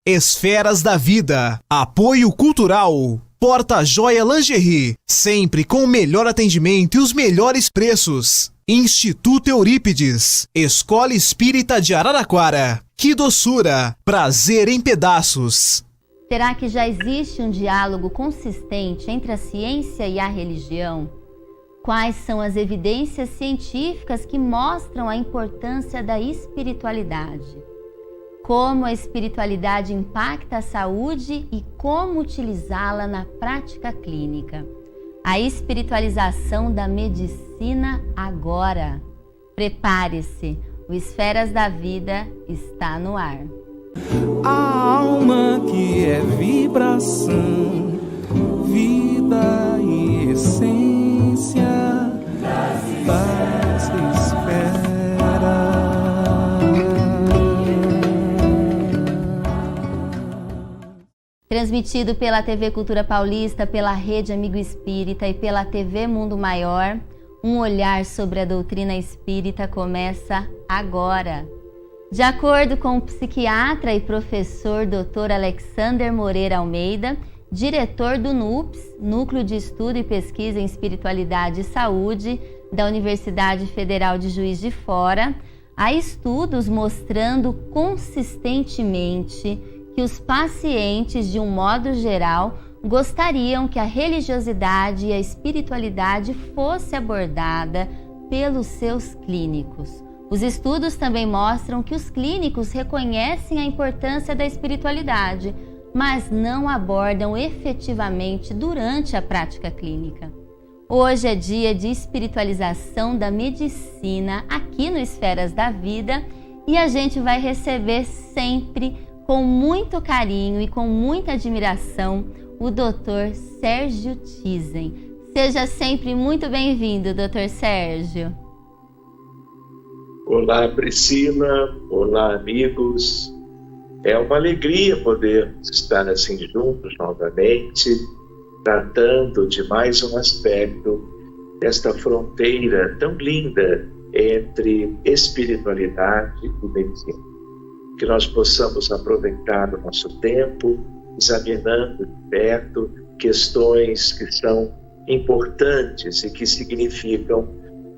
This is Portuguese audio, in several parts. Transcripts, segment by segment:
Esferas da Vida. Apoio Cultural. Porta Joia Lingerie. Sempre com o melhor atendimento e os melhores preços. Instituto Eurípides. Escola Espírita de Araraquara. Que doçura. Prazer em pedaços. Será que já existe um diálogo consistente entre a ciência e a religião? Quais são as evidências científicas que mostram a importância da espiritualidade? Como a espiritualidade impacta a saúde e como utilizá-la na prática clínica? A espiritualização da medicina agora. Prepare-se, o Esferas da Vida está no ar. A alma que é vibração, vida e essência das esferas. Transmitido pela TV Cultura Paulista, pela Rede Amigo Espírita e pela TV Mundo Maior, um olhar sobre a doutrina espírita começa agora. De acordo com o psiquiatra e professor Dr. Alexander Moreira Almeida, diretor do NUPS, Núcleo de Estudo e Pesquisa em Espiritualidade e Saúde, da Universidade Federal de Juiz de Fora, há estudos mostrando consistentemente que os pacientes, de um modo geral, gostariam que a religiosidade e a espiritualidade fosse abordada pelos seus clínicos. Os estudos também mostram que os clínicos reconhecem a importância da espiritualidade, mas não abordam efetivamente durante a prática clínica. Hoje é dia de espiritualização da medicina aqui no Esferas da Vida e a gente vai receber sempre, com muito carinho e com muita admiração, o Dr. Sérgio Tizen. Seja sempre muito bem-vindo, Dr. Sérgio. Olá, Priscila. Olá, amigos. É uma alegria poder estar assim juntos novamente, tratando de mais um aspecto desta fronteira tão linda entre espiritualidade e medicina. Que nós possamos aproveitar o nosso tempo, examinando de perto questões que são importantes e que significam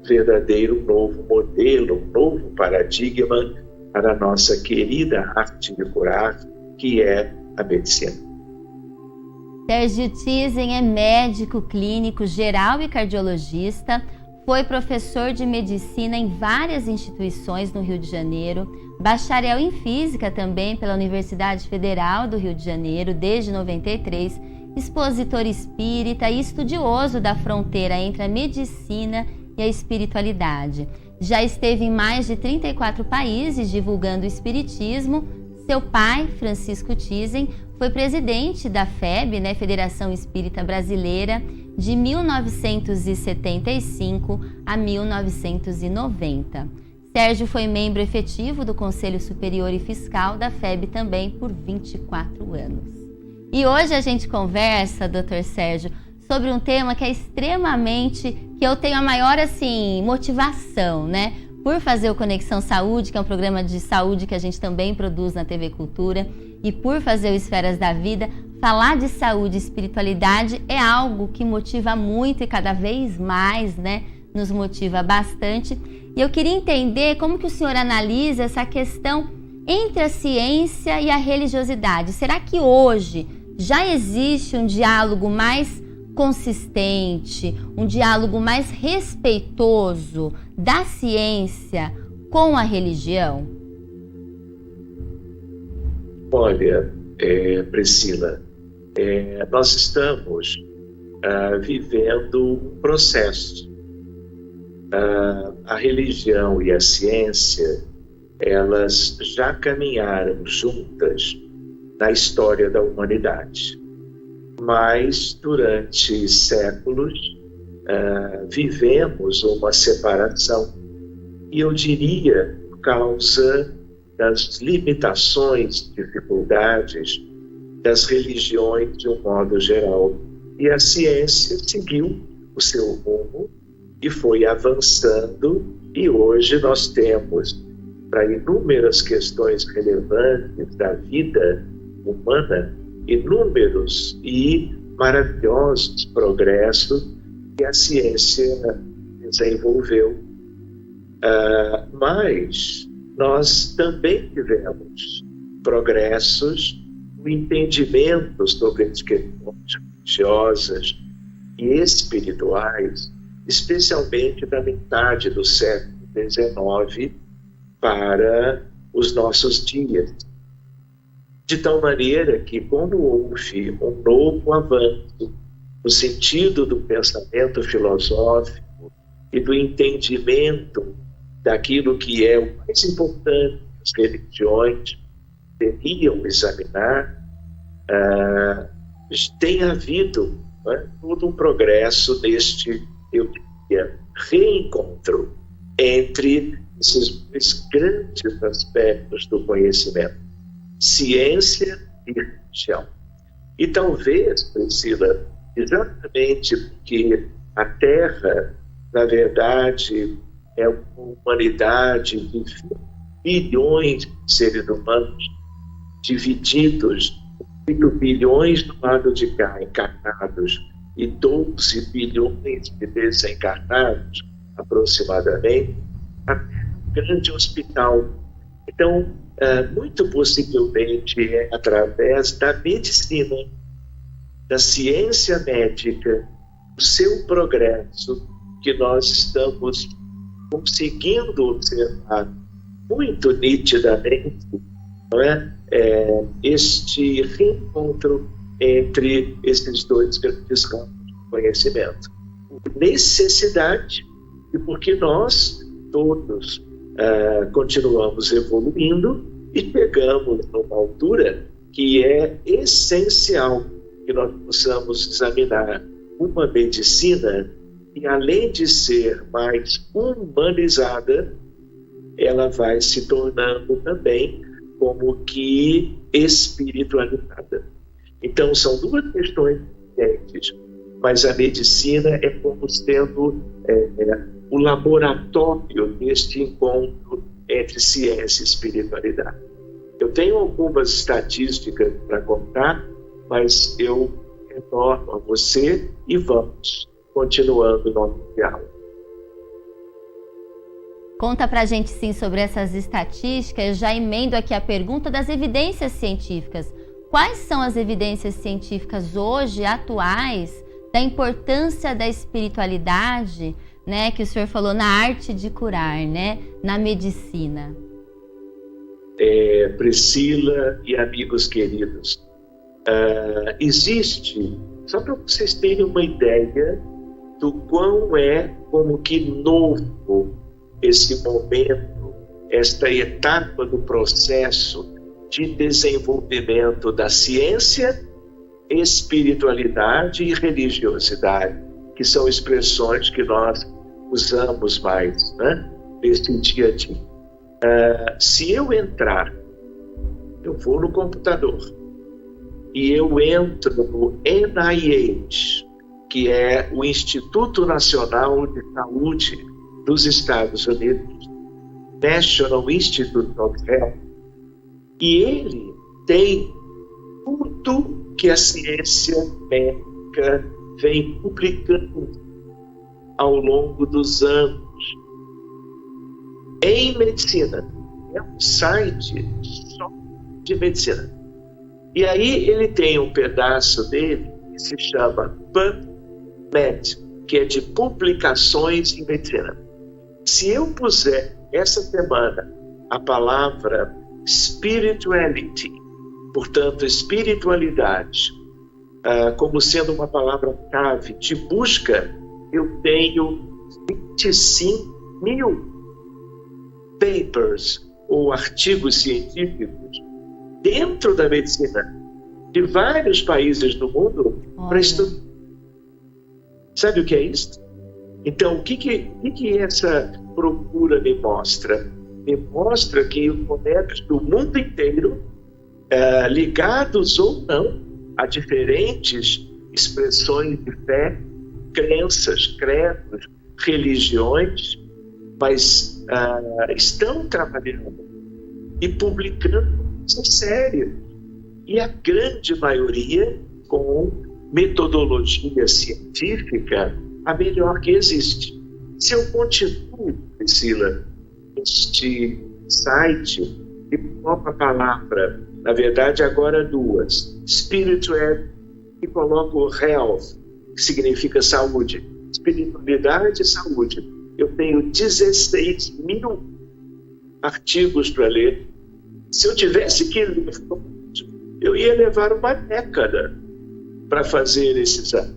verdadeiro novo modelo, um novo paradigma para a nossa querida arte de curar, que é a medicina. Sérgio Tizen é médico clínico geral e cardiologista, foi professor de medicina em várias instituições no Rio de Janeiro, bacharel em física também pela Universidade Federal do Rio de Janeiro desde 93, expositor espírita e estudioso da fronteira entre a medicina e a espiritualidade. Já esteve em mais de 34 países divulgando o espiritismo. Seu pai, Francisco Tizen, foi presidente da FEB, Federação Espírita Brasileira, de 1975 a 1990. Sérgio foi membro efetivo do Conselho Superior e Fiscal da FEB também por 24 anos. E hoje a gente conversa, Dr. Sérgio, sobre um tema que é extremamente, que eu tenho a maior, motivação, por fazer o Conexão Saúde, que é um programa de saúde que a gente também produz na TV Cultura, e por fazer o Esferas da Vida, falar de saúde e espiritualidade é algo que motiva muito e cada vez mais, nos motiva bastante. E eu queria entender como que o senhor analisa essa questão entre a ciência e a religiosidade. Será que hoje já existe um diálogo mais consistente, um diálogo mais respeitoso da ciência com a religião? Olha, Priscila, nós estamos vivendo um processo. A religião e a ciência, elas já caminharam juntas na história da humanidade. Mas, durante séculos, vivemos uma separação. E eu diria, por causa das limitações, dificuldades das religiões de um modo geral. E a ciência seguiu o seu rumo e foi avançando, e hoje nós temos, para inúmeras questões relevantes da vida, humana inúmeros e maravilhosos progressos que a ciência desenvolveu. Mas nós também tivemos progressos no entendimento sobre as questões religiosas e espirituais, especialmente da metade do século XIX para os nossos dias. De tal maneira que, como houve um novo avanço no sentido do pensamento filosófico e do entendimento daquilo que é o mais importante que as religiões deveriam examinar, tem havido todo um progresso neste, eu diria, reencontro entre esses dois grandes aspectos do conhecimento, ciência e religião. E talvez, Priscila, exatamente porque a Terra, na verdade, é uma humanidade de 20 bilhões de seres humanos, divididos 8 bilhões do lado de cá, encarnados, e 12 bilhões de desencarnados, aproximadamente, até um grande hospital. Então, muito possivelmente é através da medicina, da ciência médica, do seu progresso, que nós estamos conseguindo observar muito nitidamente, não é? Este reencontro entre esses dois grandes campos de conhecimento. Por necessidade, e porque nós todos continuamos evoluindo e chegamos numa altura que é essencial que nós possamos examinar uma medicina que, além de ser mais humanizada, ela vai se tornando também como que espiritualizada. Então, são duas questões diferentes, mas a medicina é como sendo o laboratório deste encontro entre ciência e espiritualidade. Eu tenho algumas estatísticas para contar, mas eu retorno a você e vamos continuando o nosso diálogo. Conta pra gente sim sobre essas estatísticas. Já emendo aqui a pergunta das evidências científicas. Quais são as evidências científicas hoje, atuais, da importância da espiritualidade, né, que o senhor falou, na arte de curar, né, na medicina? Priscila e amigos queridos, existe, só para vocês terem uma ideia do quão como que novo esse momento, esta etapa do processo de desenvolvimento da ciência, espiritualidade e religiosidade, que são expressões que nós usamos mais, né, nesse dia a dia. Se eu entrar, eu vou no computador e eu entro no NIH, que é o Instituto Nacional de Saúde dos Estados Unidos, National Institute of Health, e ele tem tudo que a ciência médica vem publicando ao longo dos anos em medicina. É um site só de medicina. E aí ele tem um pedaço dele que se chama PubMed, que é de publicações em medicina. Se eu puser essa semana a palavra spirituality, portanto espiritualidade, como sendo uma palavra-chave de busca, eu tenho 25 mil papers ou artigos científicos dentro da medicina de vários países do mundo para estudar. Sabe o que é isso? Então, o que essa procura me mostra? Me mostra que os colegas do mundo inteiro, ligados ou não a diferentes expressões de fé, crenças, credos, religiões, mas estão trabalhando e publicando coisas sérias e a grande maioria com metodologia científica a melhor que existe. Se eu continuo, Priscila, este site e coloco a palavra, na verdade agora duas, spirituality, e coloco health, que significa saúde, espiritualidade e saúde. Eu tenho 16 mil artigos para ler. Se eu tivesse que ler, eu ia levar uma década para fazer esse exame.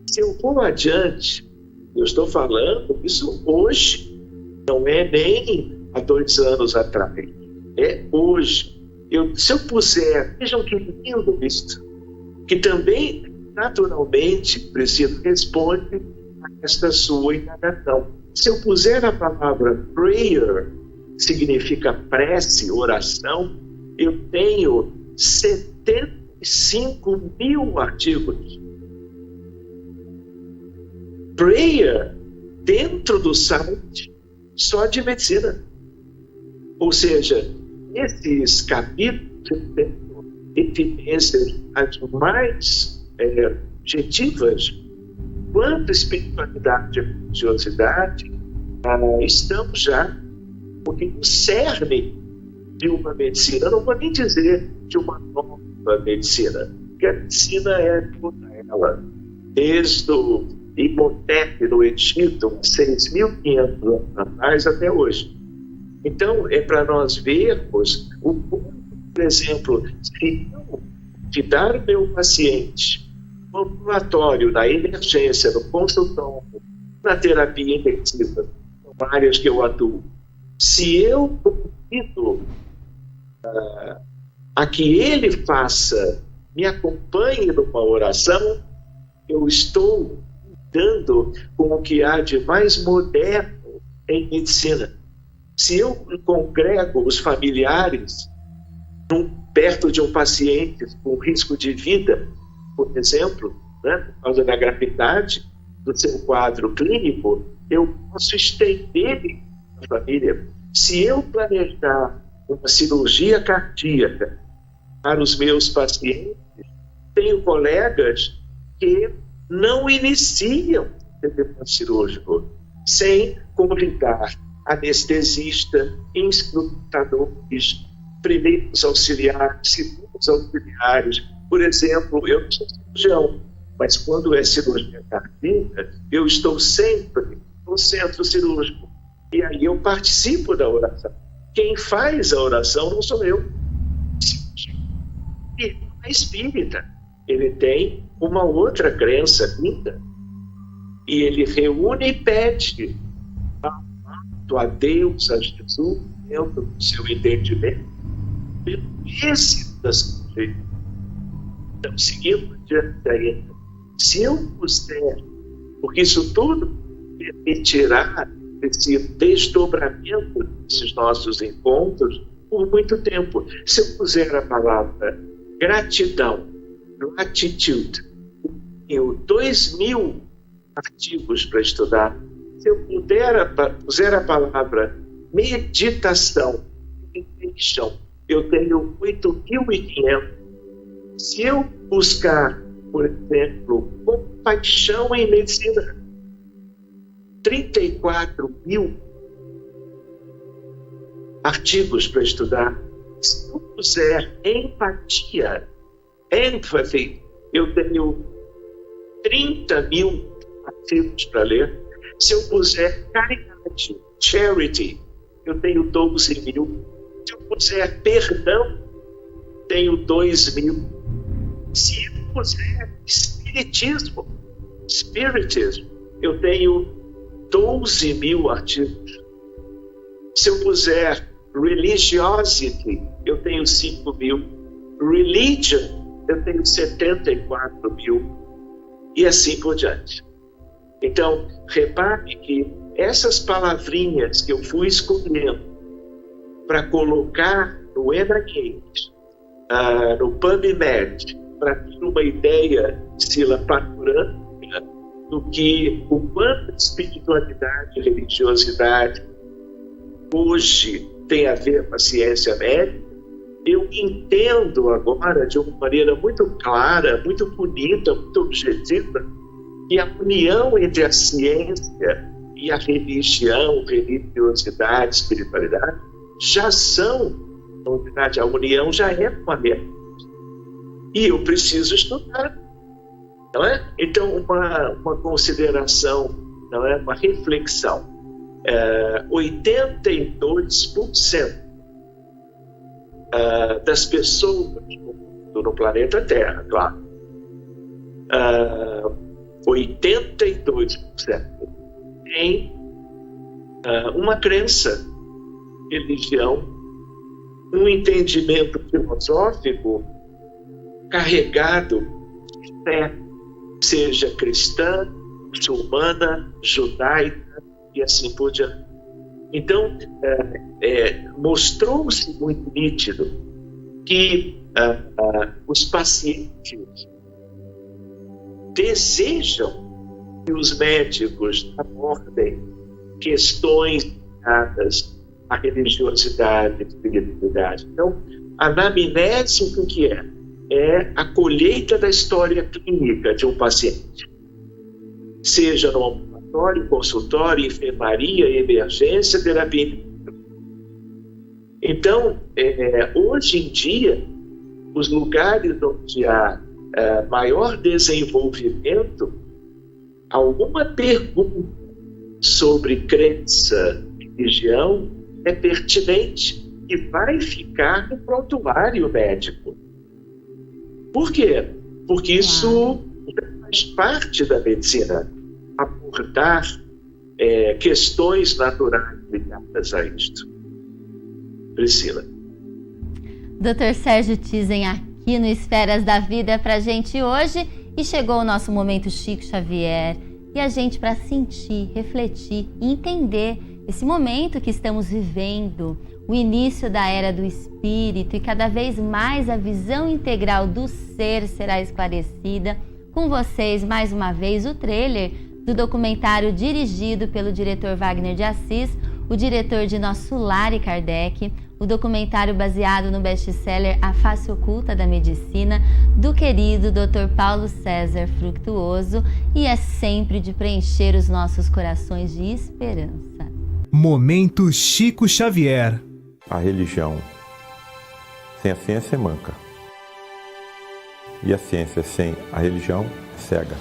Se eu vou adiante, eu estou falando isso hoje, não é nem há 2 anos atrás, é hoje. Se eu puser, vejam que lindo isso, que também naturalmente Priscila responde a esta sua indagação. Se eu puser a palavra prayer, que significa prece, oração, eu tenho 75 mil artigos. Prayer dentro do site só de medicina. Ou seja, esses capítulos têm evidências as mais objetivas quanto à espiritualidade e religiosidade, estamos já no cerne de uma medicina, não vou nem dizer de uma nova medicina, porque a medicina é toda ela, desde o Imhotep no Egito, 6.500 anos atrás até hoje. Então, é para nós vermos o ponto, por exemplo, se eu te dar o meu paciente no ambulatório, na emergência, no consultório, na terapia intensiva, são áreas que eu atuo, se eu convido a que ele me acompanhe numa oração, eu estou lidando com o que há de mais moderno em medicina. Se eu congrego os familiares perto de um paciente com risco de vida, por exemplo, por causa da gravidade do seu quadro clínico, eu posso estender a família. Se eu planejar uma cirurgia cardíaca para os meus pacientes, tenho colegas que não iniciam o tratamento cirúrgico sem convidar anestesista, inscrutadores, primeiros auxiliares, segundos auxiliares. Por exemplo, eu não sou cirurgião, mas quando é cirurgia cardíaca, eu estou sempre no centro cirúrgico. E aí eu participo da oração. Quem faz a oração não sou eu. E é espírita. Ele tem uma outra crença linda. E ele reúne e pede a Deus, a Jesus, dentro do seu entendimento, pelo êxito da cirurgia. Então, seguindo adiante ainda, se eu puder, porque isso tudo permitirá esse desdobramento desses nossos encontros por muito tempo. Se eu puser a palavra gratidão, gratitude, eu 2.000 artigos para estudar. Se eu puser a palavra meditação, eu tenho 8.500. Se eu buscar, por exemplo, compaixão em medicina, 34.000 artigos para estudar. Se eu puser empatia, empathy, eu tenho 30.000 artigos para ler. Se eu puser caridade, charity, eu tenho 12.000. Se eu puser perdão, tenho 2.000. Se eu puser espiritismo, eu tenho 12.000 artigos. Se eu puser religiosity, eu tenho 5.000. Religion, eu tenho 74.000. E assim por diante. Então, repare que essas palavrinhas que eu fui escolhendo para colocar no ENAGATE, no PubMed, para ter uma ideia, Sila, panorâmica do que o quanto a espiritualidade e religiosidade hoje tem a ver com a ciência médica, eu entendo agora de uma maneira muito clara, muito bonita, muito objetiva, que a união entre a ciência e a religião, religiosidade, espiritualidade, já são, na verdade, a união já é uma realidade. E eu preciso estudar, não é? Então, uma consideração, não é? Uma reflexão. 82% das pessoas no planeta Terra, claro, 82% tem uma crença, religião, um entendimento filosófico carregado de fé, seja cristã, muçulmana, judaica e assim por diante. Então, mostrou-se muito nítido que os pacientes desejam que os médicos abordem questões ligadas à religiosidade, à espiritualidade. Então, a anamnese, o que é? É a colheita da história clínica de um paciente. Seja no ambulatório, consultório, enfermaria, emergência, terapia. Então, hoje em dia, os lugares onde há maior desenvolvimento, alguma pergunta sobre crença, religião, é pertinente e vai ficar no prontuário médico. Por quê? Porque isso faz parte da medicina, abordar questões naturais ligadas a isto. Priscila. Dr. Sérgio Tizen aqui no Esferas da Vida pra gente hoje, e chegou o nosso momento Chico Xavier, e a gente para sentir, refletir e entender esse momento que estamos vivendo, o início da era do espírito, e cada vez mais a visão integral do ser será esclarecida. Com vocês, mais uma vez, o trailer do documentário dirigido pelo diretor Wagner de Assis, o diretor de Nosso Lar e Kardec, o documentário baseado no best-seller A Face Oculta da Medicina, do querido Dr. Paulo César Fructuoso, e é sempre de preencher os nossos corações de esperança. Momento Chico Xavier. A religião sem a ciência é manca. E a ciência sem a religião é cega.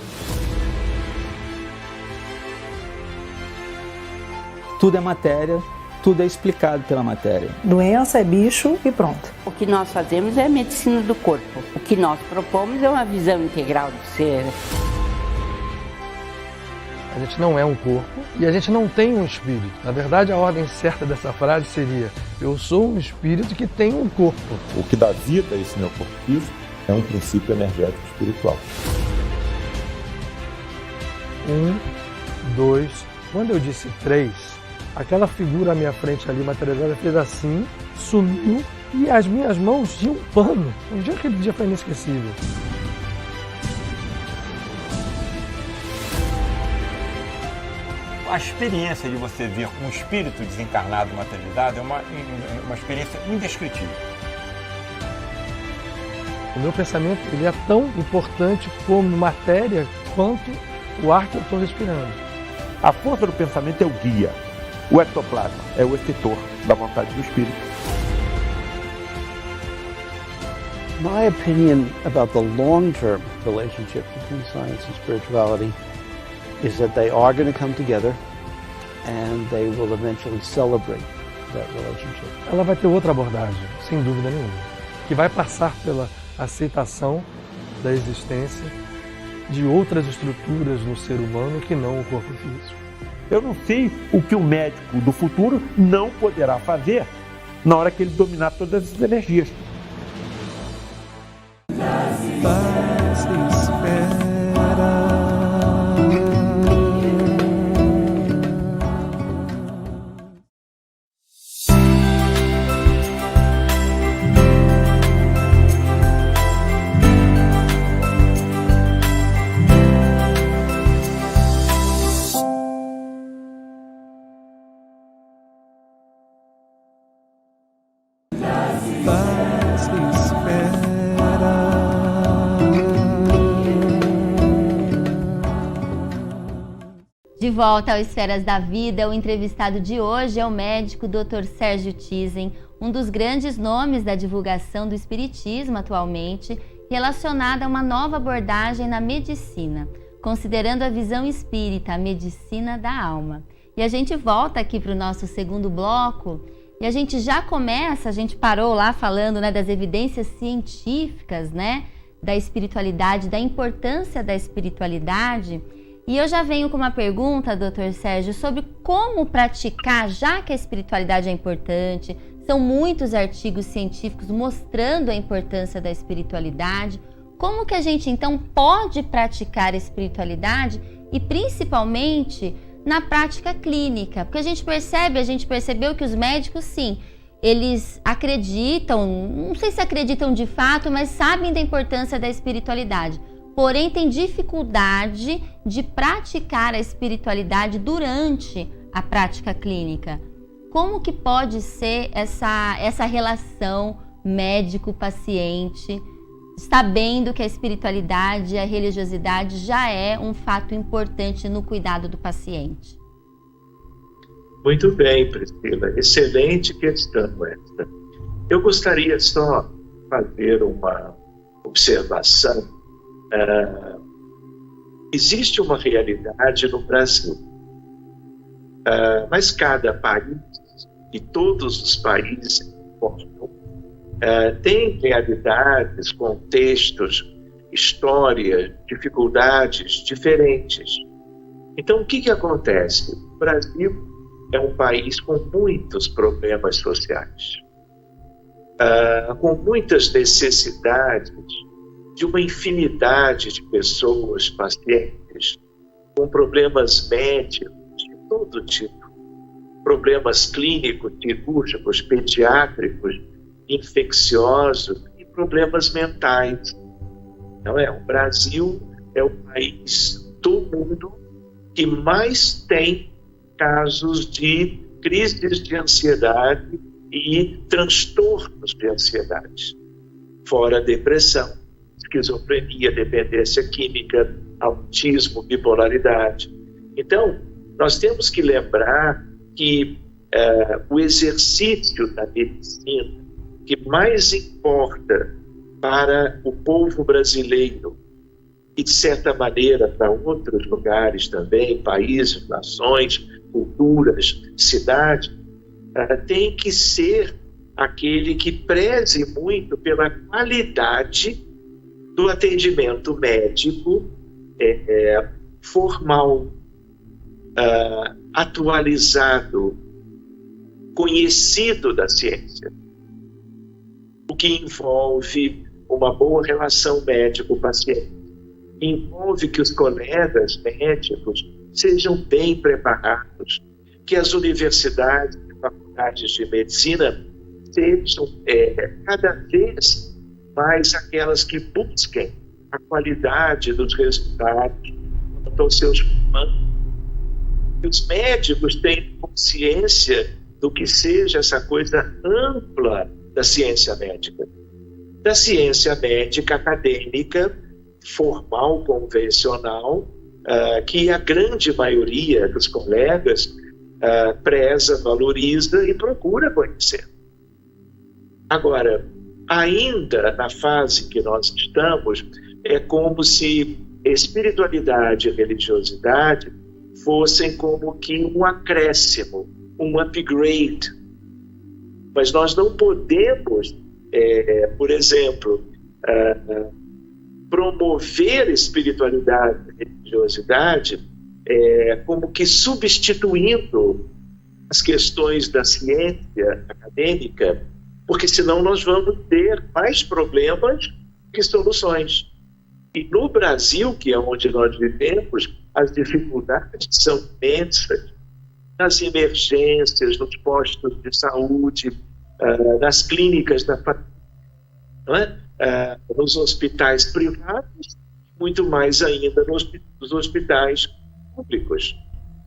Tudo é matéria, tudo é explicado pela matéria. Doença é bicho e pronto. O que nós fazemos é a medicina do corpo. O que nós propomos é uma visão integral do ser. A gente não é um corpo e a gente não tem um espírito. Na verdade, a ordem certa dessa frase seria: eu sou um espírito que tem um corpo. O que dá vida a esse meu corpo físico é um princípio energético espiritual. 1, 2, quando eu disse 3, aquela figura à minha frente ali materializada fez assim, sumiu, e as minhas mãos tinham um pano. Aquele dia foi inesquecível. A experiência de você ver um espírito desencarnado materializado é uma experiência indescritível. O meu pensamento ele é tão importante como matéria quanto o ar que eu estou respirando. A força do pensamento é o guia. O ectoplasma é o efetor da vontade do espírito. My opinion about the long-term relationship between science and spirituality is that they are going to come together and they will eventually celebrate that relationship. Ela vai ter outra abordagem, sem dúvida nenhuma, que vai passar pela aceitação da existência de outras estruturas no ser humano que não o corpo físico. Eu não sei o que o médico do futuro não poderá fazer na hora que ele dominar todas essas energias. volta ao Esferas da Vida. O entrevistado de hoje é o médico Dr. Sérgio Thyssen, um dos grandes nomes da divulgação do espiritismo atualmente, relacionada a uma nova abordagem na medicina, considerando a visão espírita, a medicina da alma. E a gente volta aqui para o nosso segundo bloco e a gente já começa, a gente parou lá falando, né, das evidências científicas, né, da espiritualidade, da importância da espiritualidade. E eu já venho com uma pergunta, Dr. Sérgio, sobre como praticar, já que a espiritualidade é importante. São muitos artigos científicos mostrando a importância da espiritualidade. Como que a gente, então, pode praticar a espiritualidade e, principalmente, na prática clínica? Porque a gente percebeu que os médicos, sim, eles acreditam, não sei se acreditam de fato, mas sabem da importância da espiritualidade. Porém, tem dificuldade de praticar a espiritualidade durante a prática clínica. Como que pode ser essa relação médico-paciente, sabendo que a espiritualidade e a religiosidade já é um fato importante no cuidado do paciente? Muito bem, Priscila. Excelente questão essa. Eu gostaria só de fazer uma observação. Existe uma realidade no Brasil, mas cada país, e todos os países têm realidades, contextos, histórias, dificuldades diferentes. Então, o que acontece? O Brasil é um país com muitos problemas sociais, com muitas necessidades de uma infinidade de pessoas, pacientes, com problemas médicos de todo tipo, problemas clínicos, cirúrgicos, pediátricos, infecciosos e problemas mentais. Não é? O Brasil é o país do mundo que mais tem casos de crises de ansiedade e transtornos de ansiedade, fora a depressão, esquizofrenia, dependência química, autismo, bipolaridade. Então, nós temos que lembrar que o exercício da medicina que mais importa para o povo brasileiro e, de certa maneira, para outros lugares também, países, nações, culturas, cidades, tem que ser aquele que preze muito pela qualidade do atendimento médico formal, atualizado, conhecido da ciência, o que envolve uma boa relação médico-paciente, envolve que os colegas médicos sejam bem preparados, que as universidades e faculdades de medicina sejam cada vez mais aquelas que busquem a qualidade dos resultados quanto aos seus comandos. Os médicos têm consciência do que seja essa coisa ampla da ciência médica. Da ciência médica acadêmica, formal, convencional, que a grande maioria dos colegas preza, valoriza e procura conhecer. Agora, ainda na fase que nós estamos, é como se espiritualidade e religiosidade fossem como que um acréscimo, um upgrade. Mas nós não podemos, por exemplo, promover espiritualidade e religiosidade como que substituindo as questões da ciência acadêmica, porque senão nós vamos ter mais problemas que soluções. E no Brasil, que é onde nós vivemos, as dificuldades são imensas. Nas emergências, nos postos de saúde, nas clínicas da família, nos hospitais privados, muito mais ainda nos hospitais públicos,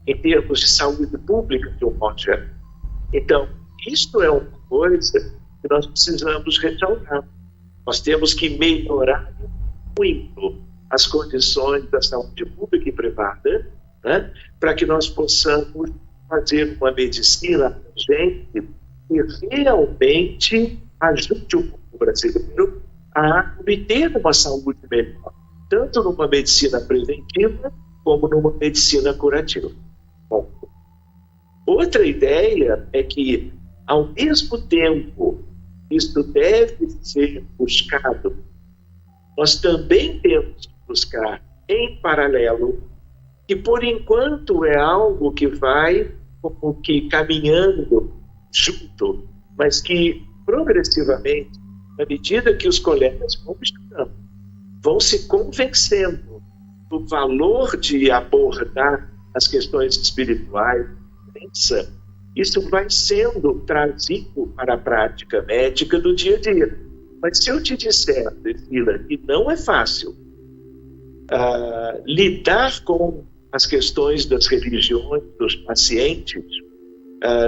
em termos de saúde pública, de um modo geral. Então, isto é uma coisa que nós precisamos ressaltar. Nós temos que melhorar muito as condições da saúde pública e privada, né? Para que nós possamos fazer uma medicina gente que realmente ajude o povo brasileiro a obter uma saúde melhor, tanto numa medicina preventiva como numa medicina curativa. Bom, outra ideia é que, ao mesmo tempo que isso deve ser buscado, nós também temos que buscar em paralelo, que por enquanto é algo que vai como que caminhando junto, mas que progressivamente, na medida que os colegas vão estudando, vão se convencendo do valor de abordar as questões espirituais, isso vai sendo trazido para a prática médica do dia a dia. Mas se eu te disser, Priscila, que não é fácil lidar com as questões das religiões dos pacientes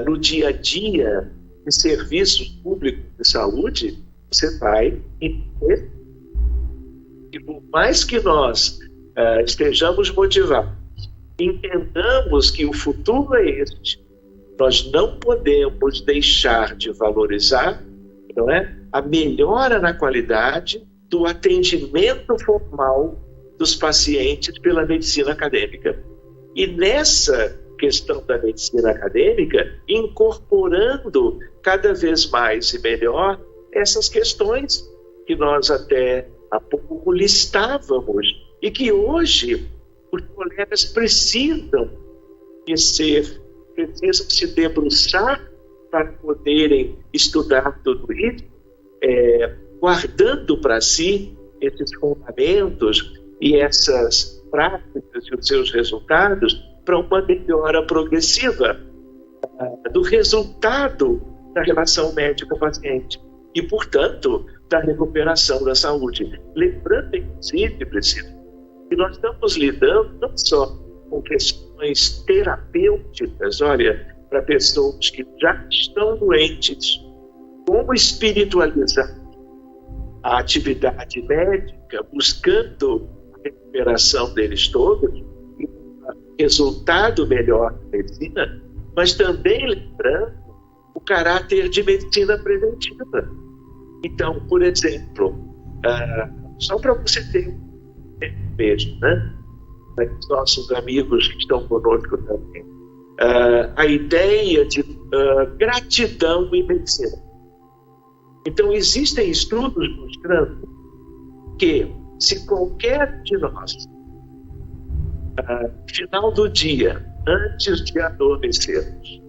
no dia a dia de serviços públicos de saúde, você vai entender que por mais que nós estejamos motivados, entendamos que o futuro é este, nós não podemos deixar de valorizar, não é, a melhora na qualidade do atendimento formal dos pacientes pela medicina acadêmica. E nessa questão da medicina acadêmica, incorporando cada vez mais e melhor essas questões que nós até há pouco listávamos e que hoje os colegas precisam se debruçar para poderem estudar tudo isso, guardando para si esses fundamentos e essas práticas e os seus resultados para uma melhora progressiva do resultado da relação médico-paciente e, portanto, da recuperação da saúde. Lembrando, inclusive, Priscila, que nós estamos lidando não só com questões terapêuticas, olha, para pessoas que já estão doentes, como espiritualizar a atividade médica, buscando a recuperação deles todos, e um resultado melhor da medicina, mas também lembrando o caráter de medicina preventiva. Então, por exemplo, só para você ter um mesmo, né? Os nossos amigos que estão conosco também, a ideia de gratidão em medicina. Então, existem estudos mostrando que se qualquer de nós, no final do dia, antes de adormecermos,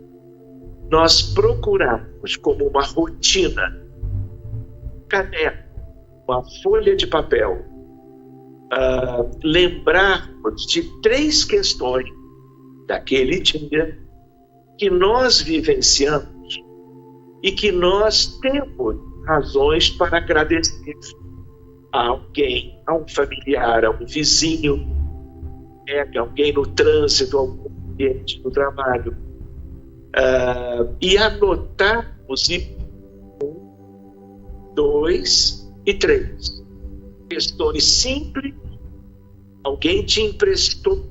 nós procurarmos como uma rotina, caderno, uma folha de papel, lembrarmos de 3 questões daquele dia que nós vivenciamos e que nós temos razões para agradecer a alguém, a um familiar, a um vizinho, a alguém no trânsito, a algum ambiente no trabalho, e anotarmos 1, 2 e 3 questões simples. Alguém te emprestou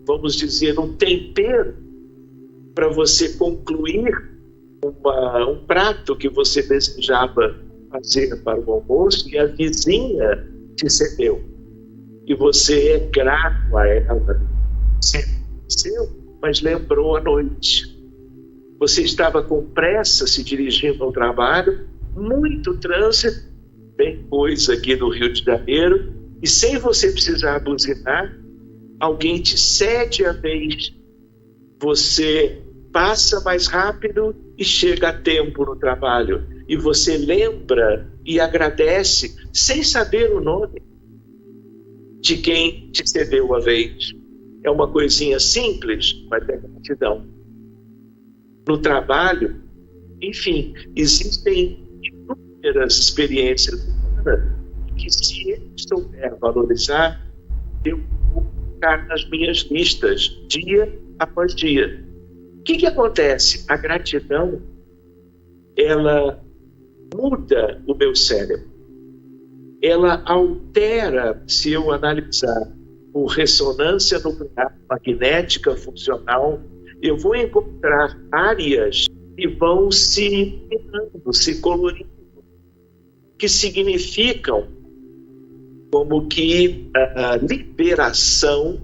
vamos dizer, um tempero para você concluir um prato que você desejava fazer para o almoço e a vizinha te cedeu. E você é grato a ela. Mas lembrou à noite. Você estava com pressa se dirigindo ao trabalho, muito trânsito, bem coisa aqui no Rio de Janeiro, e sem você precisar buzinar, alguém te cede a vez, você passa mais rápido e chega a tempo no trabalho. E você lembra e agradece, sem saber o nome de quem te cedeu a vez. É uma coisinha simples, mas é gratidão. No trabalho, enfim, existem inúmeras experiências humanas que, se eu souber valorizar, eu vou ficar nas minhas listas, dia após dia. O que acontece? A gratidão, ela muda o meu cérebro. Ela altera, se eu analisar por ressonância nuclear magnética funcional, eu vou encontrar áreas que vão se iluminando, se colorindo, que significam como que a liberação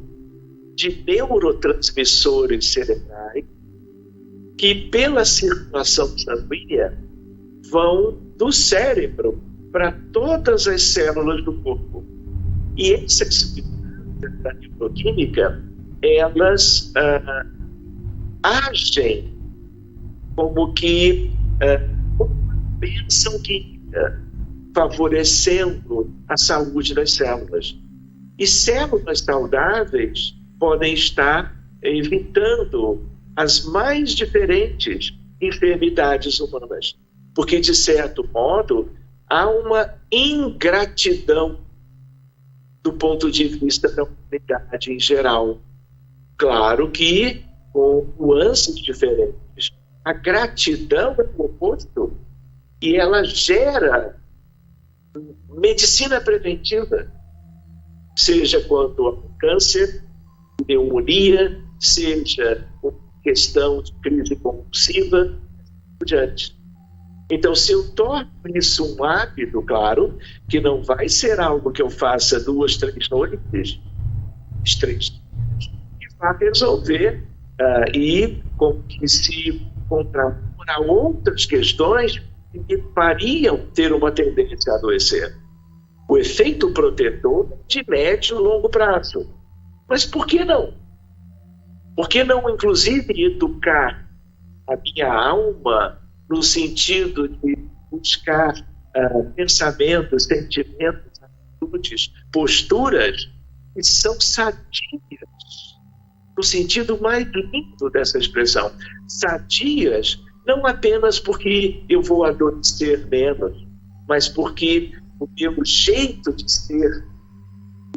de neurotransmissores cerebrais que, pela circulação sanguínea, vão do cérebro para todas as células do corpo. E essas substâncias da neuroquímica, elas agem como que uma bênção química, favorecendo a saúde das células. E células saudáveis podem estar evitando as mais diferentes enfermidades humanas, porque, de certo modo, há uma ingratidão do ponto de vista da humanidade em geral. Claro que com nuances diferentes. A gratidão é o oposto e ela gera medicina preventiva, seja quanto ao câncer, pneumonia, seja uma questão de crise compulsiva, por diante. Então, se eu torno isso um hábito, claro, que não vai ser algo que eu faça 2, 3 noites, 3 dias, que vai resolver e com que se contrapor a outras questões que me fariam ter uma tendência a adoecer. O efeito protetor de médio e longo prazo. Mas por que não? Por que não, inclusive, educar a minha alma no sentido de buscar pensamentos, sentimentos, atitudes, posturas que são sadias, no sentido mais lindo dessa expressão. Sadias, não apenas porque eu vou adoecer menos, mas porque o meu jeito de ser,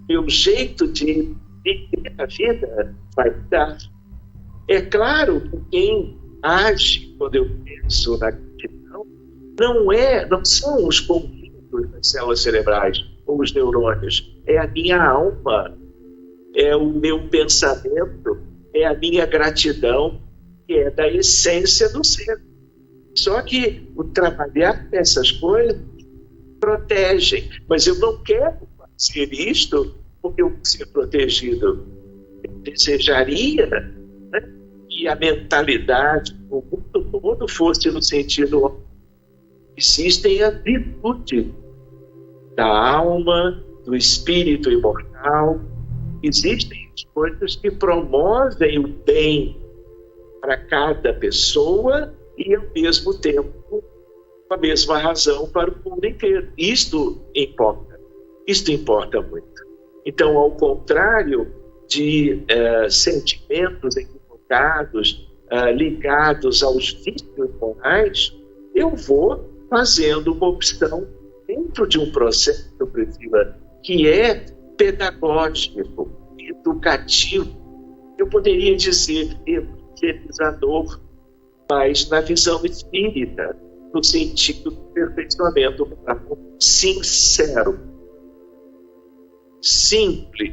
o meu jeito de viver a vida vai mudar. É claro que quem age, quando eu penso na gratidão, não são os conjuntos das células cerebrais ou os neurônios, é a minha alma, é o meu pensamento, é a minha gratidão, que é da essência do ser. Só que o trabalhar essas coisas protegem, mas eu não quero fazer isto porque eu vou ser protegido. Eu desejaria, né, que a mentalidade, o mundo todo fosse no sentido existem as virtudes da alma, do espírito imortal, existem as coisas que promovem o bem para cada pessoa e, ao mesmo tempo, a mesma razão para o mundo inteiro. Isto importa muito. Então, ao contrário de sentimentos equivocados, ligados aos vícios morais, eu vou fazendo uma opção dentro de um processo, Priscila, que é pedagógico, educativo. Eu poderia dizer evangelizador, mas na visão espírita, no sentido do aperfeiçoamento sincero, simples,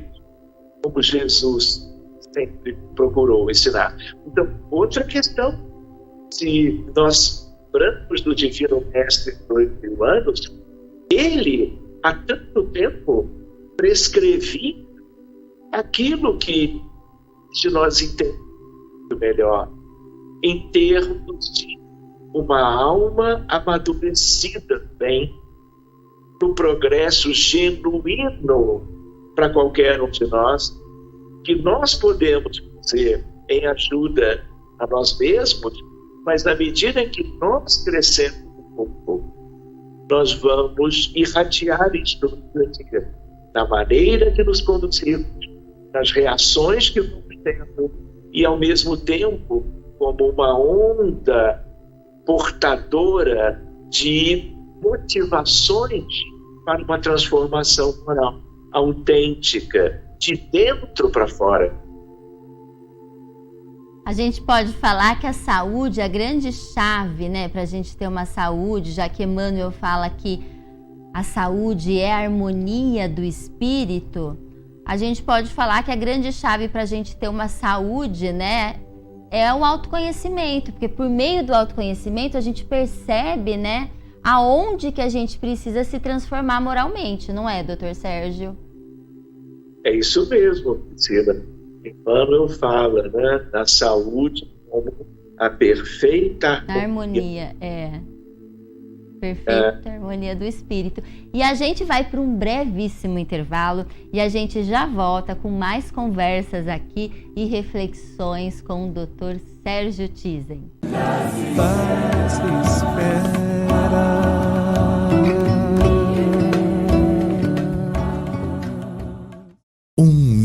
como Jesus sempre procurou ensinar. Então, outra questão, se nós, brancos do Divino Mestre, 2000 anos, ele, há tanto tempo, prescrevia aquilo que, se nós entendemos melhor, em termos de uma alma amadurecida bem, no progresso genuíno para qualquer um de nós, que nós podemos fazer em ajuda a nós mesmos, mas na medida em que nós crescemos um pouco, nós vamos irradiar isso na maneira que nos conduzimos, nas reações que vamos tendo, e ao mesmo tempo como uma onda portadora de motivações para uma transformação moral autêntica, de dentro para fora. A gente pode falar que a saúde é a grande chave, né, para a gente ter uma saúde, já que Emmanuel fala que a saúde é a harmonia do espírito. a gente pode falar que a grande chave para a gente ter uma saúde, né, é o autoconhecimento, porque por meio do autoconhecimento a gente percebe, né, aonde que a gente precisa se transformar moralmente, não é, doutor Sérgio? É isso mesmo, Priscila. Emmanuel fala, né, da saúde como a perfeita harmonia, perfeita harmonia do espírito. E a gente vai para um brevíssimo intervalo e a gente já volta com mais conversas aqui e reflexões com o Dr. Sérgio Tizen.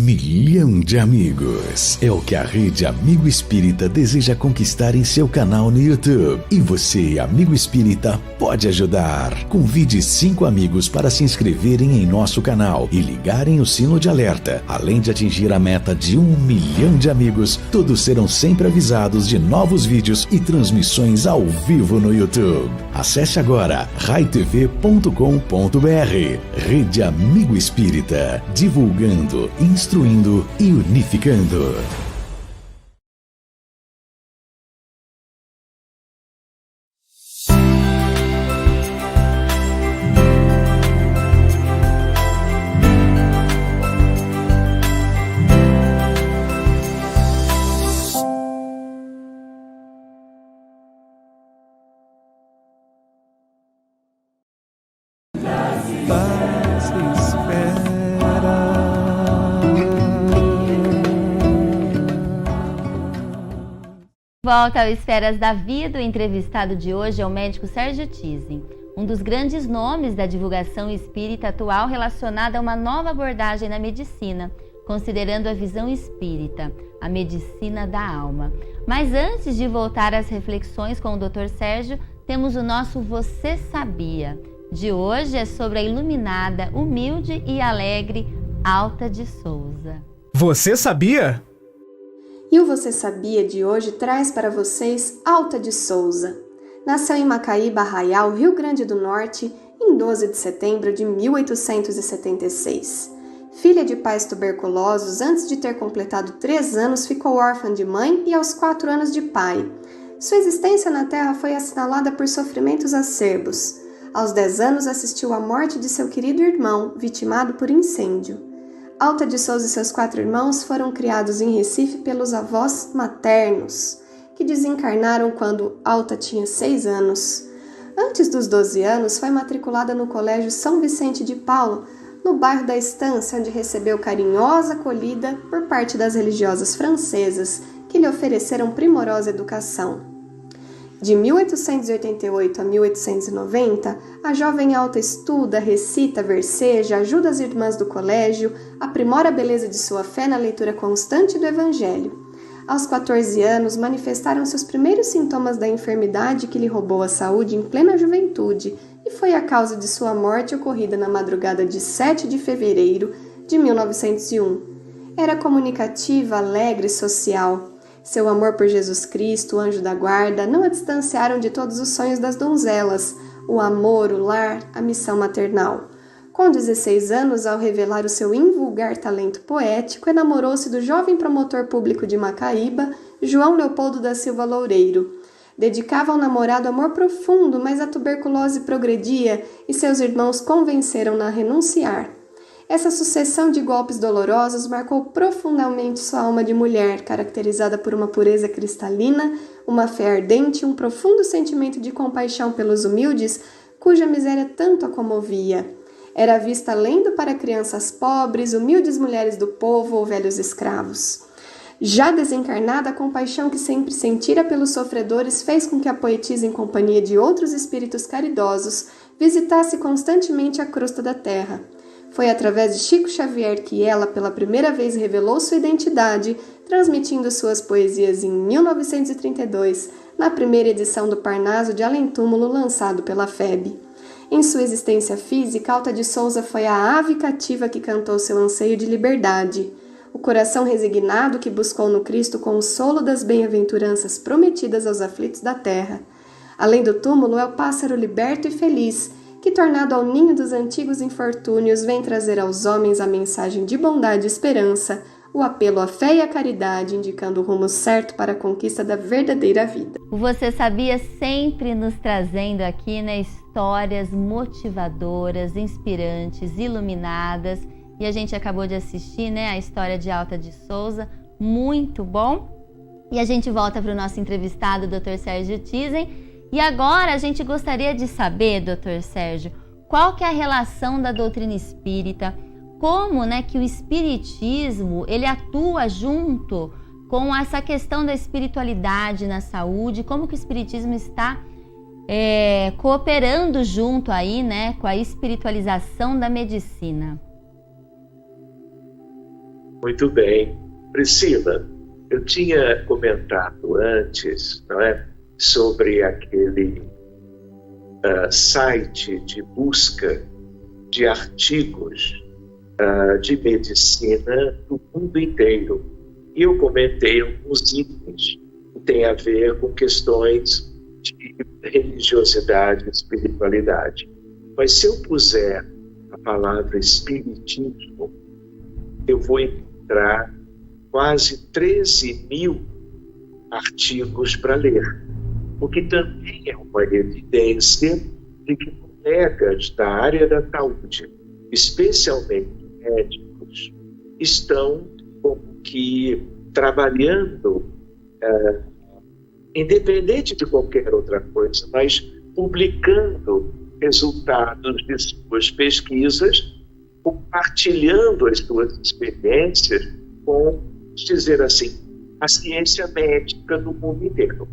Milhão de amigos é o que a Rede Amigo Espírita deseja conquistar em seu canal no YouTube. E você, amigo espírita, pode ajudar. Convide 5 amigos para se inscreverem em nosso canal e ligarem o sino de alerta. Além de atingir a meta de 1 milhão de amigos, todos serão sempre avisados de novos vídeos e transmissões ao vivo no YouTube. Acesse agora raitv.com.br. Rede Amigo Espírita, divulgando, instruindo e unificando. Volta ao Esferas da Vida. O entrevistado de hoje é o médico Sérgio Tizen, um dos grandes nomes da divulgação espírita atual relacionada a uma nova abordagem na medicina, considerando a visão espírita, a medicina da alma. Mas antes de voltar às reflexões com o Dr. Sérgio, temos o nosso Você Sabia? De hoje é sobre a iluminada, humilde e alegre Alta de Souza. Você sabia? E o Você Sabia de hoje traz para vocês Alta de Souza. Nasceu em Macaíba, Arraial, Rio Grande do Norte, em 12 de setembro de 1876. Filha de pais tuberculosos, antes de ter completado 3 anos, ficou órfã de mãe e aos 4 anos de pai. Sua existência na Terra foi assinalada por sofrimentos acerbos. Aos 10 anos, assistiu à morte de seu querido irmão, vitimado por incêndio. Alta de Souza e seus 4 irmãos foram criados em Recife pelos avós maternos, que desencarnaram quando Alta tinha 6 anos. Antes dos 12 anos, foi matriculada no Colégio São Vicente de Paulo, no bairro da Estância, onde recebeu carinhosa acolhida por parte das religiosas francesas, que lhe ofereceram primorosa educação. De 1888 a 1890, a jovem Alta estuda, recita, verseja, ajuda as irmãs do colégio, aprimora a beleza de sua fé na leitura constante do Evangelho. Aos 14 anos, manifestaram-se os primeiros sintomas da enfermidade que lhe roubou a saúde em plena juventude e foi a causa de sua morte ocorrida na madrugada de 7 de fevereiro de 1901. Era comunicativa, alegre e social. Seu amor por Jesus Cristo, o anjo da guarda, não a distanciaram de todos os sonhos das donzelas, o amor, o lar, a missão maternal. Com 16 anos, ao revelar o seu invulgar talento poético, enamorou-se do jovem promotor público de Macaíba, João Leopoldo da Silva Loureiro. Dedicava ao namorado amor profundo, mas a tuberculose progredia e seus irmãos convenceram-na a renunciar. Essa sucessão de golpes dolorosos marcou profundamente sua alma de mulher, caracterizada por uma pureza cristalina, uma fé ardente e um profundo sentimento de compaixão pelos humildes, cuja miséria tanto a comovia. Era vista lendo para crianças pobres, humildes mulheres do povo ou velhos escravos. Já desencarnada, a compaixão que sempre sentira pelos sofredores fez com que a poetisa, em companhia de outros espíritos caridosos, visitasse constantemente a crosta da terra. Foi através de Chico Xavier que ela, pela primeira vez, revelou sua identidade, transmitindo suas poesias em 1932, na primeira edição do Parnaso de Além Túmulo, lançado pela FEB. Em sua existência física, Alta de Souza foi a ave cativa que cantou seu anseio de liberdade, o coração resignado que buscou no Cristo consolo das bem-aventuranças prometidas aos aflitos da terra. Além do túmulo, é o pássaro liberto e feliz, que, tornado ao ninho dos antigos infortúnios, vem trazer aos homens a mensagem de bondade e esperança, o apelo à fé e à caridade, indicando o rumo certo para a conquista da verdadeira vida. O Você Sabia sempre nos trazendo aqui, né, histórias motivadoras, inspirantes, iluminadas. E a gente acabou de assistir, né, a história de Alta de Souza, muito bom. E a gente volta para o nosso entrevistado, Dr. Sérgio Thyssen. E agora a gente gostaria de saber, Dr. Sérgio, qual que é a relação da doutrina espírita, como, né, que o espiritismo ele atua junto com essa questão da espiritualidade na saúde, como que o espiritismo está cooperando junto aí, né, com a espiritualização da medicina. Muito bem. Priscila, eu tinha comentado antes, não é, sobre aquele site de busca de artigos de medicina do mundo inteiro. E eu comentei alguns itens que têm a ver com questões de religiosidade e espiritualidade. Mas se eu puser a palavra espiritismo, eu vou encontrar quase 13 mil artigos para ler, o que também é uma evidência de que colegas da área da saúde, especialmente médicos, estão como que trabalhando, independente de qualquer outra coisa, mas publicando resultados de suas pesquisas, compartilhando as suas experiências com, dizer assim, a ciência médica do mundo inteiro.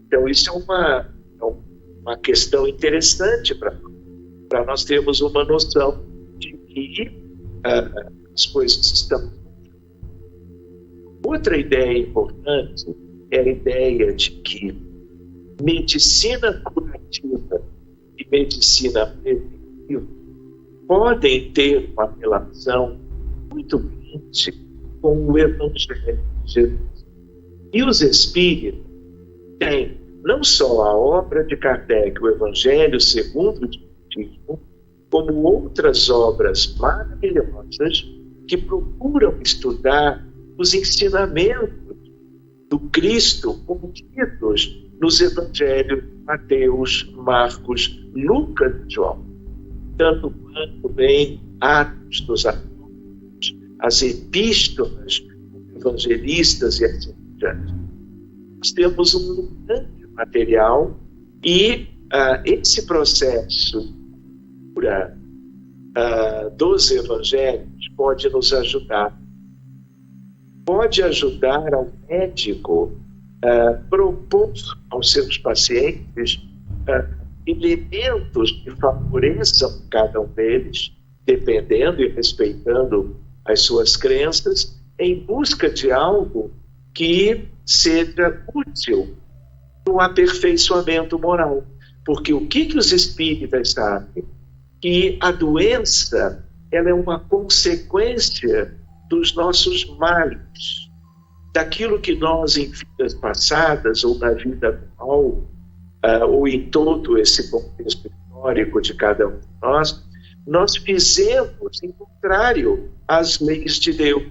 Então, isso é uma questão interessante para nós termos uma noção de que as coisas estão. Outra ideia importante é a ideia de que medicina curativa e medicina preventiva podem ter uma relação muito grande com o Evangelho de Jesus. E os espíritos têm não só a obra de Kardec, o Evangelho segundo o Espiritismo, como outras obras maravilhosas que procuram estudar os ensinamentos do Cristo contidos nos Evangelhos Mateus, Marcos, Lucas e João. Tanto quanto bem Atos dos Apóstolos, as epístolas dos evangelistas e assim por diante. Nós temos um grande material e esse processo dos evangelhos pode nos ajudar. Pode ajudar ao médico propor aos seus pacientes elementos que favoreçam cada um deles, dependendo e respeitando as suas crenças, em busca de algo que seja útil no aperfeiçoamento moral. Porque o que os espíritas sabem? Que a doença ela é uma consequência dos nossos males, daquilo que nós, em vidas passadas ou na vida atual, ou em todo esse contexto histórico de cada um de nós fizemos em contrário às leis de Deus.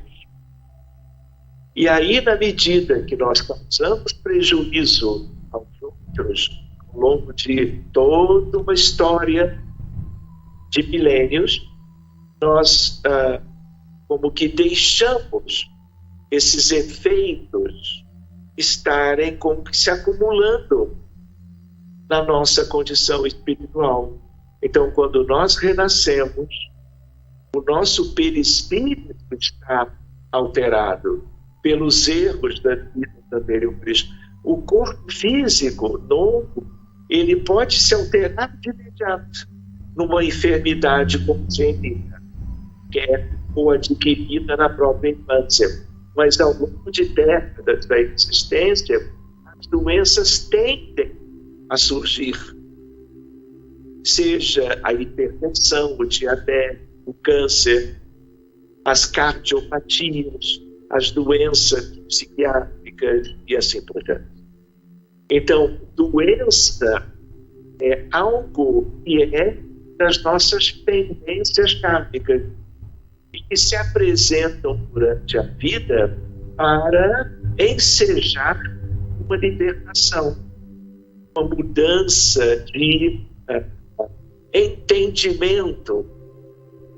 E aí, na medida que nós causamos prejuízo aos outros, ao longo de toda uma história de milênios, nós como que deixamos esses efeitos estarem como que se acumulando na nossa condição espiritual. Então, quando nós renascemos, o nosso perispírito está alterado pelos erros da vida anteriores. O corpo físico novo, ele pode se alterar de imediato numa enfermidade congênita, que é ou adquirida na própria infância. Mas ao longo de décadas da existência, as doenças tendem a surgir. Seja a hipertensão, o diabetes, o câncer, as cardiopatias, as doenças psiquiátricas e assim por diante. Então, doença é algo que é das nossas pendências kármicas e que se apresentam durante a vida para ensejar uma libertação, uma mudança de entendimento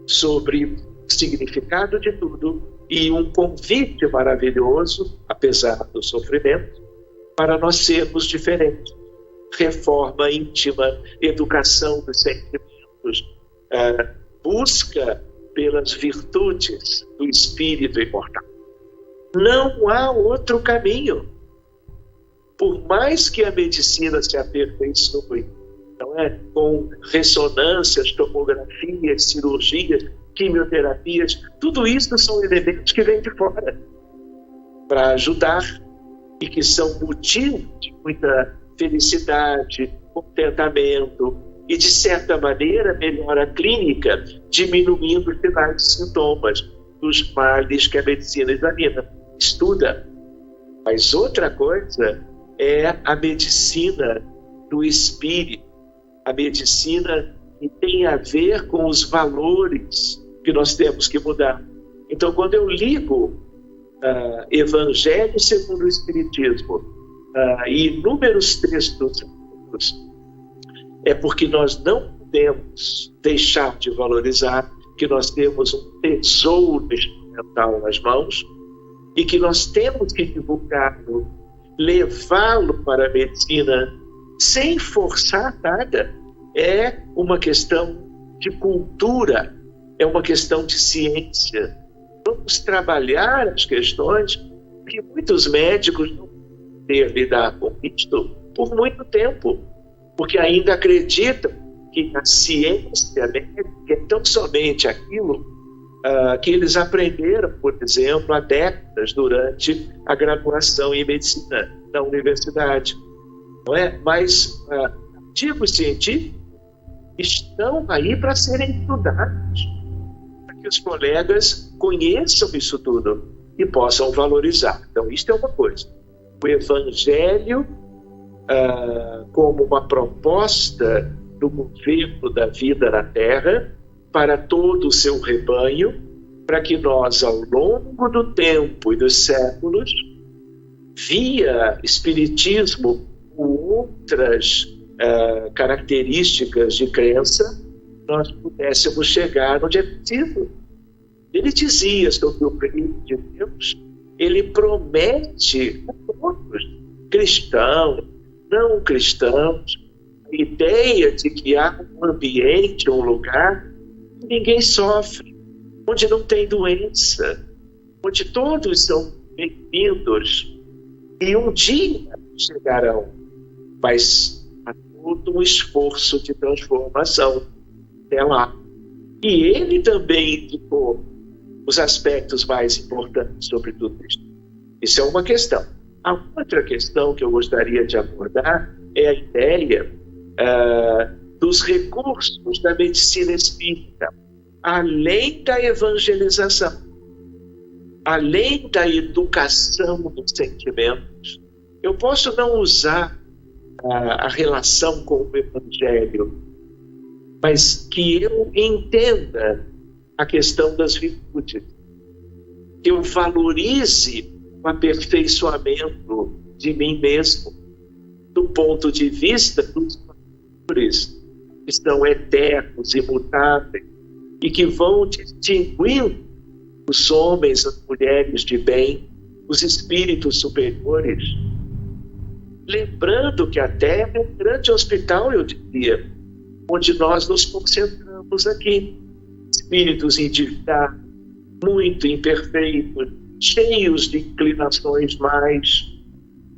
sobre o significado de tudo e um convite maravilhoso, apesar do sofrimento, para nós sermos diferentes. Reforma íntima, educação dos sentimentos, busca pelas virtudes do espírito imortal. Não há outro caminho. Por mais que a medicina se aperfeiçoe, não é? Com ressonâncias, tomografias, cirurgias, quimioterapias, tudo isso são elementos que vêm de fora para ajudar e que são motivo de muita felicidade, contentamento e, de certa maneira, melhora clínica, diminuindo os sinais e sintomas dos males que a medicina examina, estuda. Mas outra coisa é a medicina do espírito, a medicina que tem a ver com os valores que nós temos que mudar. Então, quando eu ligo Evangelho segundo o Espiritismo e inúmeros textos, é porque nós não podemos deixar de valorizar que nós temos um tesouro instrumental nas mãos e que nós temos que divulgá-lo, levá-lo para a medicina sem forçar nada. É uma questão de cultura, é uma questão de ciência. Vamos trabalhar as questões que muitos médicos não podem lidar com isso por muito tempo, porque ainda acreditam que a ciência médica é tão somente aquilo que eles aprenderam, por exemplo, há décadas durante a graduação em medicina na universidade. Não é? Mas artigos científicos estão aí para serem estudados, para que os colegas conheçam isso tudo e possam valorizar. Então, isto é uma coisa. O Evangelho, como uma proposta do governo da vida na Terra, para todo o seu rebanho, para que nós, ao longo do tempo e dos séculos, via Espiritismo ou outras características de crença, nós pudéssemos chegar onde é preciso. Ele dizia sobre o reino de Deus, ele promete a todos, cristãos, não cristãos, a ideia de que há um ambiente, um lugar que ninguém sofre, onde não tem doença, onde todos são bem-vindos e um dia chegarão, mas há todo um esforço de transformação até lá. E ele também indicou os aspectos mais importantes sobre tudo isso. Isso é uma questão. A outra questão que eu gostaria de abordar é a ideia dos recursos da medicina espírita, além da evangelização, além da educação dos sentimentos. Eu posso não usar a relação com o Evangelho, mas que eu entenda a questão das virtudes, que eu valorize o aperfeiçoamento de mim mesmo, do ponto de vista dos valores que são eternos, imutáveis, e que vão distinguindo os homens, as mulheres de bem, os espíritos superiores. Lembrando que a Terra é um grande hospital, eu diria, onde nós nos concentramos aqui. Espíritos endividados, muito imperfeitos, cheios de inclinações mais.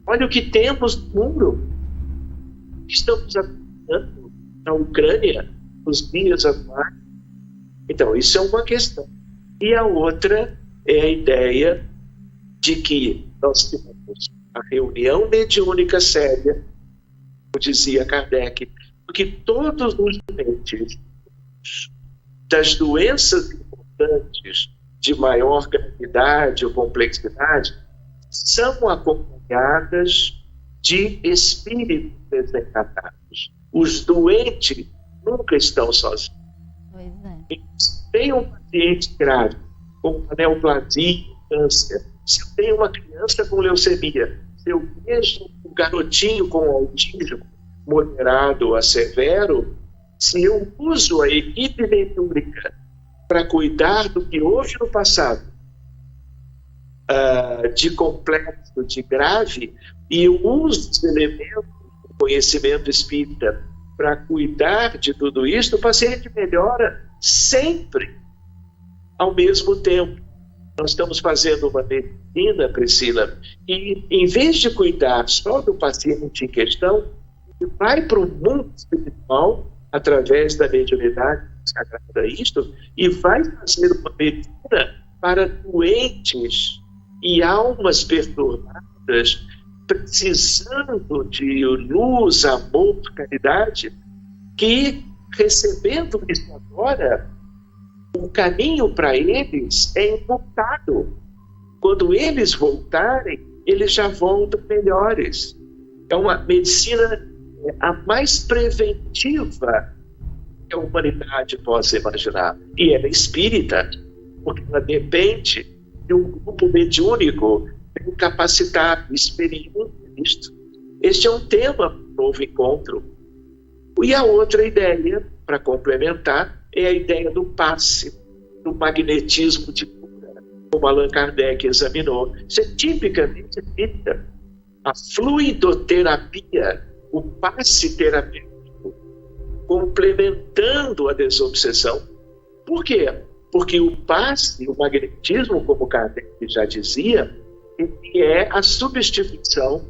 Olha o que temos no mundo. Estamos aplicando na Ucrânia nos dias atuais. Então, isso é uma questão. E a outra é a ideia de que nós temos a reunião mediúnica séria, como dizia Kardec, porque todos os doentes das doenças importantes de maior gravidade ou complexidade são acompanhadas de espíritos desencarnados. Os doentes nunca estão sozinhos. Se tem um paciente grave, com uma neoplasia, câncer, se eu tenho uma criança com leucemia, se eu vejo um garotinho com autismo moderado a severo, se eu uso a equipe mediúnica para cuidar do que houve no passado, de complexo, de grave, e eu uso os elementos do conhecimento espírita para cuidar de tudo isso, o paciente melhora sempre. Ao mesmo tempo, nós estamos fazendo uma medicina, Priscila, e em vez de cuidar só do paciente em questão, ele vai para o mundo espiritual, através da mediunidade sagrada, e vai fazer uma medicina para doentes e almas perturbadas, precisando de luz, amor, caridade, que, recebendo isso agora, o caminho para eles é encurtado. Quando eles voltarem, eles já voltam melhores. É uma medicina a mais preventiva que a humanidade possa imaginar. E ela é espírita, porque ela depende de um grupo mediúnico bem capacitado, experiente nisto. Este é um tema para um novo encontro. E a outra ideia, para complementar, é a ideia do passe, do magnetismo de cura, como Allan Kardec examinou. Isso é tipicamente espírita. A fluidoterapia, o passe terapêutico, complementando a desobsessão. Por quê? Porque o passe, o magnetismo, como Kardec já dizia, ele é a substituição,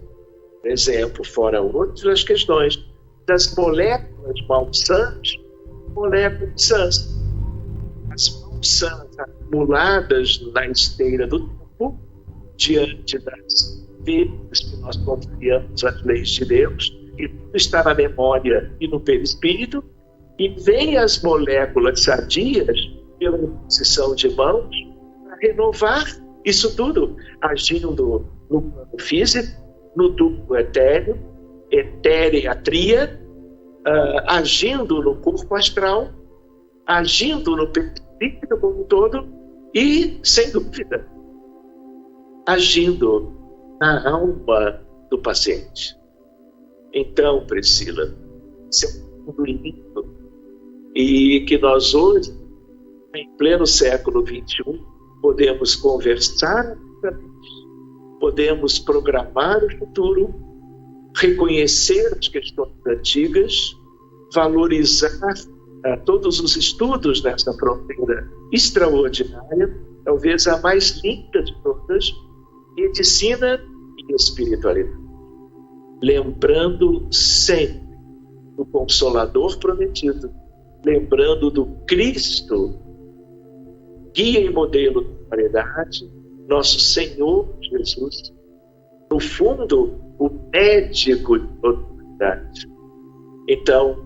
por exemplo, fora outras questões, das moléculas malsãs, moléculas sãs. As malsãs acumuladas na esteira do tempo, diante das vezes que nós confiamos as leis de Deus, e tudo está na memória e no perispírito, e vem as moléculas sadias pela imposição de mãos para renovar isso tudo, agindo no plano físico, no duplo etéreo, etérea-tria, agindo no corpo astral, agindo no perispírito como um todo e, sem dúvida, agindo na alma do paciente. Então, Priscila, isso é um mundo lindo e que nós hoje, em pleno século XXI, podemos conversar, podemos programar o futuro, reconhecer as questões antigas, valorizar todos os estudos nessa fronteira extraordinária, talvez a mais linda de todas, medicina e espiritualidade. Lembrando sempre do Consolador prometido, lembrando do Cristo, guia e modelo da caridade, nosso Senhor Jesus, no fundo, o médico de toda a humanidade. Então,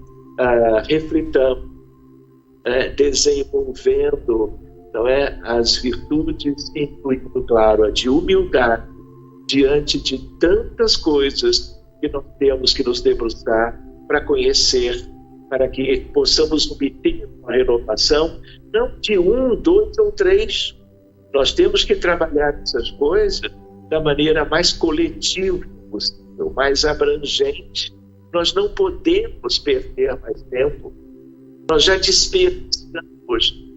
reflitamos, desenvolvendo, não é, as virtudes, incluindo, claro, a de humildade, diante de tantas coisas que nós temos que nos debruçar para conhecer, para que possamos obter uma renovação, não de 1, 2 ou 3. Nós temos que trabalhar essas coisas da maneira mais coletiva possível, mais abrangente. Nós não podemos perder mais tempo. Nós já desperdiçamos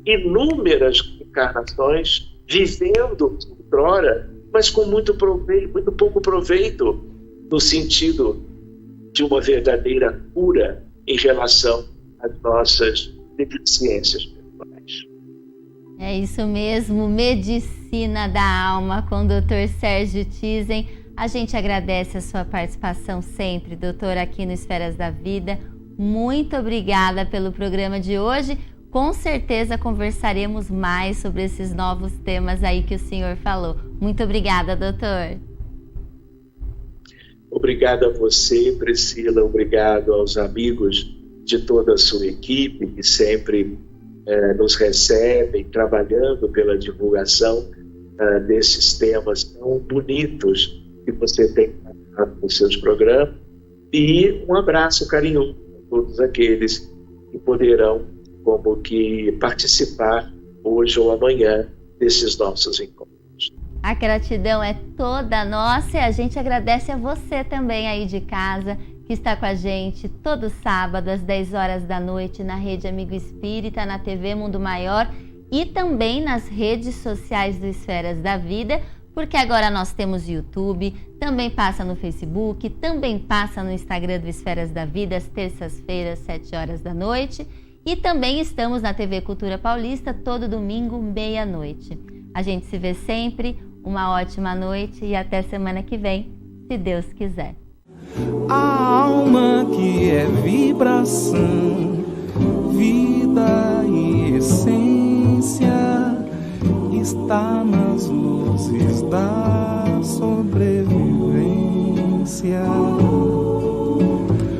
inúmeras encarnações vivendo outrora, mas com muito pouco proveito, no sentido de uma verdadeira cura em relação às nossas deficiências pessoais. É isso mesmo, medicina da alma com o Dr. Sérgio Thyssen. A gente agradece a sua participação sempre, doutor, aqui no Esferas da Vida. Muito obrigada pelo programa de hoje. Com certeza conversaremos mais sobre esses novos temas aí que o senhor falou. Muito obrigada, doutor. Obrigado a você, Priscila. Obrigado aos amigos de toda a sua equipe que sempre nos recebem, trabalhando pela divulgação desses temas tão bonitos que você tem nos seus programas. E um abraço carinhoso a todos aqueles que poderão como que participar hoje ou amanhã desses nossos encontros. A gratidão é toda nossa e a gente agradece a você também aí de casa que está com a gente todo sábado às 10 horas da noite na Rede Amigo Espírita, na TV Mundo Maior e também nas redes sociais do Esferas da Vida, porque agora nós temos YouTube, também passa no Facebook, também passa no Instagram do Esferas da Vida às terças-feiras, 7 horas da noite, e também estamos na TV Cultura Paulista todo domingo, meia-noite. A gente se vê sempre, uma ótima noite e até semana que vem, se Deus quiser. A alma que é vibração, vida e essência está nas luzes da sobrevivência,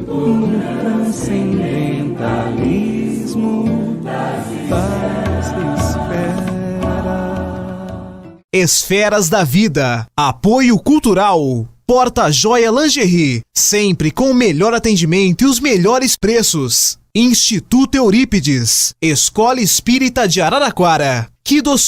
no transcendentalismo das esferas. Esferas da Vida, apoio cultural. Porta Joia Lingerie, sempre com o melhor atendimento e os melhores preços. Instituto Eurípides, Escola Espírita de Araraquara, que doçura.